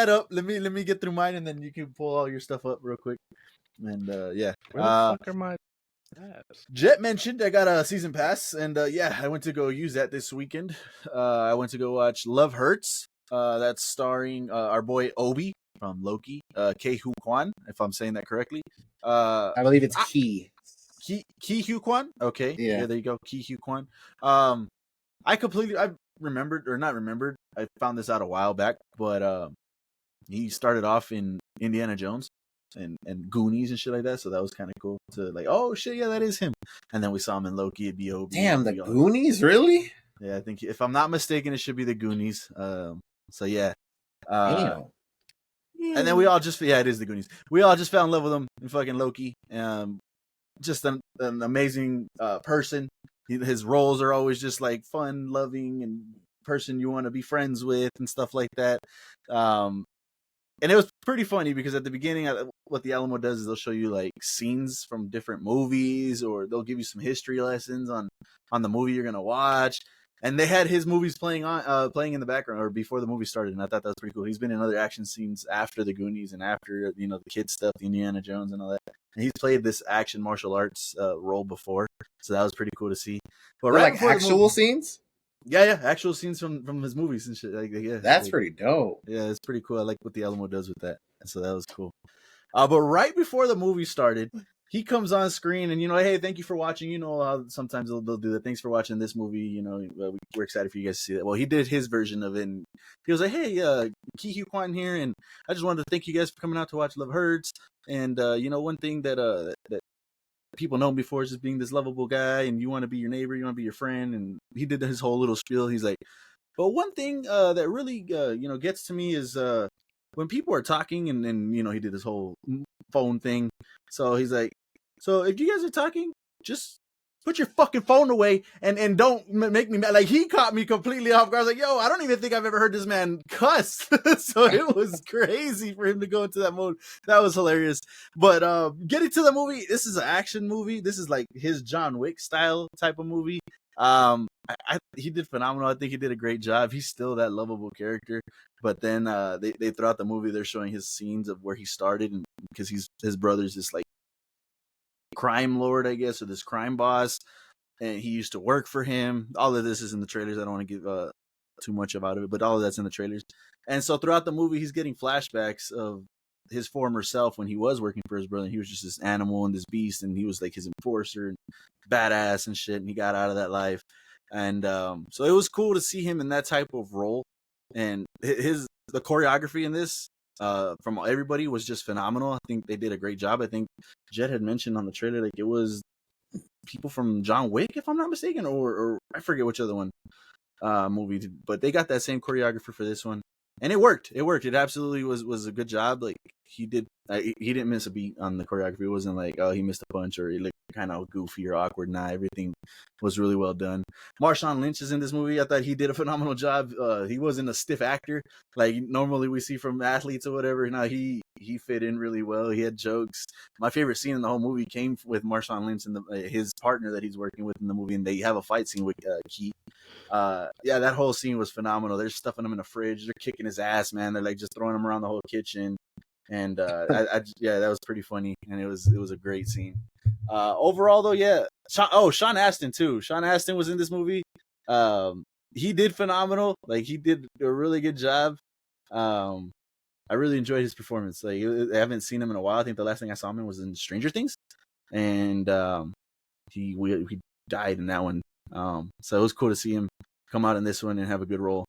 that up. Let me get through mine, and then you can pull all your stuff up real quick. And yeah, Where the fuck are my tabs? Jet mentioned I got a season pass, and yeah, I went to go use that this weekend. I went to go watch Love Hurts. That's starring our boy Obi from Loki, Ke Hu Kwan, if I'm saying that correctly. I believe it's Ki. Ke Hu Kwan. Okay, Yeah. there you go, Ke Hu Kwan. I remembered or not remembered. I found this out a while back, but he started off in Indiana Jones and Goonies and shit like that. So that was kind of cool to like, oh shit, yeah, that is him. And then we saw him in Loki at B.O.B. Damn, the Goonies, really? Yeah, I think if I'm not mistaken, it should be the Goonies. So yeah. Damn. And then we all just it is the Goonies. We all just fell in love with him in fucking Loki. Just an amazing person. His roles are always just like fun, loving, and person you want to be friends with and stuff like that. And it was pretty funny because at the beginning, what the Alamo does is they'll show you like scenes from different movies, or they'll give you some history lessons on the movie you're gonna watch. And they had his movies playing in the background or before the movie started, and I thought that was pretty cool. He's been in other action scenes after the Goonies and after the kid stuff, the Indiana Jones and all that. And he's played this action martial arts role before, so that was pretty cool to see. But like actual scenes. Yeah, actual scenes from his movies and shit. That's pretty dope. Yeah, it's pretty cool. I like what the Alamo does with that, and so that was cool. But right before the movie started, he comes on screen and hey, thank you for watching. Sometimes they'll do that. Thanks for watching this movie. We're excited for you guys to see that. Well, he did his version of it. And he was like, hey, Ke Hu Kwan here, and I just wanted to thank you guys for coming out to watch Love Hurts. And one thing that people know him before is just being this lovable guy, and you want to be your neighbor, you want to be your friend. And he did his whole little spiel. He's like, but one thing that really gets to me is when people are talking, and he did this whole phone thing. So he's like, so if you guys are talking, just put your fucking phone away and don't make me mad. Like, he caught me completely off guard. I was like, yo, I don't even think I've ever heard this man cuss. So it was crazy for him to go into that mode. That was hilarious. But getting to the movie, this is an action movie. This is like his John Wick style type of movie. He did phenomenal. I think he did a great job. He's still that lovable character. But then they throughout the movie, they're showing his scenes of where he started, and because his brother's this like crime lord, I guess, or this crime boss, and he used to work for him. All of this is in the trailers. I don't want to give too much about it, but all of that's in the trailers. And so throughout the movie, he's getting flashbacks of his former self when he was working for his brother. And he was just this animal and this beast, and he was like his enforcer and badass and shit, and he got out of that life. And so it was cool to see him in that type of role. And the choreography in this from everybody was just phenomenal. I think they did a great job. I think Jet had mentioned on the trailer like it was people from John Wick, if I'm not mistaken, or I forget which other one movie, but they got that same choreographer for this one, and it worked. It absolutely was a good job. Like he didn't miss a beat on the choreography. It wasn't like, oh, he missed a punch or he looked kind of goofy or awkward. Nah, everything was really well done. Marshawn Lynch is in this movie. I thought he did a phenomenal job. He wasn't a stiff actor like normally we see from athletes or whatever. No, he fit in really well. He had jokes. My favorite scene in the whole movie came with Marshawn Lynch and his partner that he's working with in the movie, and they have a fight scene with Keith. Yeah, that whole scene was phenomenal. They're stuffing him in the fridge. They're kicking his ass, man. They're like just throwing him around the whole kitchen. And yeah, that was pretty funny, and it was a great scene. Overall, though, yeah. Sean Astin too. Sean Astin was in this movie. He did phenomenal. Like he did a really good job. I really enjoyed his performance. Like I haven't seen him in a while. I think the last thing I saw him in was in Stranger Things, and he died in that one. So it was cool to see him come out in this one and have a good role.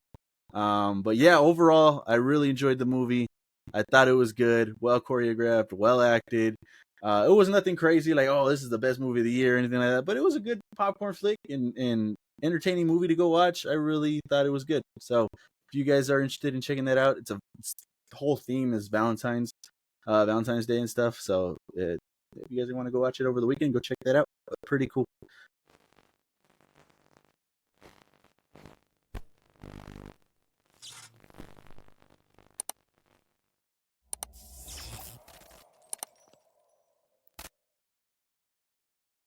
But yeah, overall, I really enjoyed the movie. I thought it was good, well choreographed, well acted. It was nothing crazy like, oh, this is the best movie of the year or anything like that. But it was a good popcorn flick and entertaining movie to go watch. I really thought it was good. So if you guys are interested in checking that out, the whole theme is Valentine's Day and stuff. So if you guys want to go watch it over the weekend, go check that out. Pretty cool.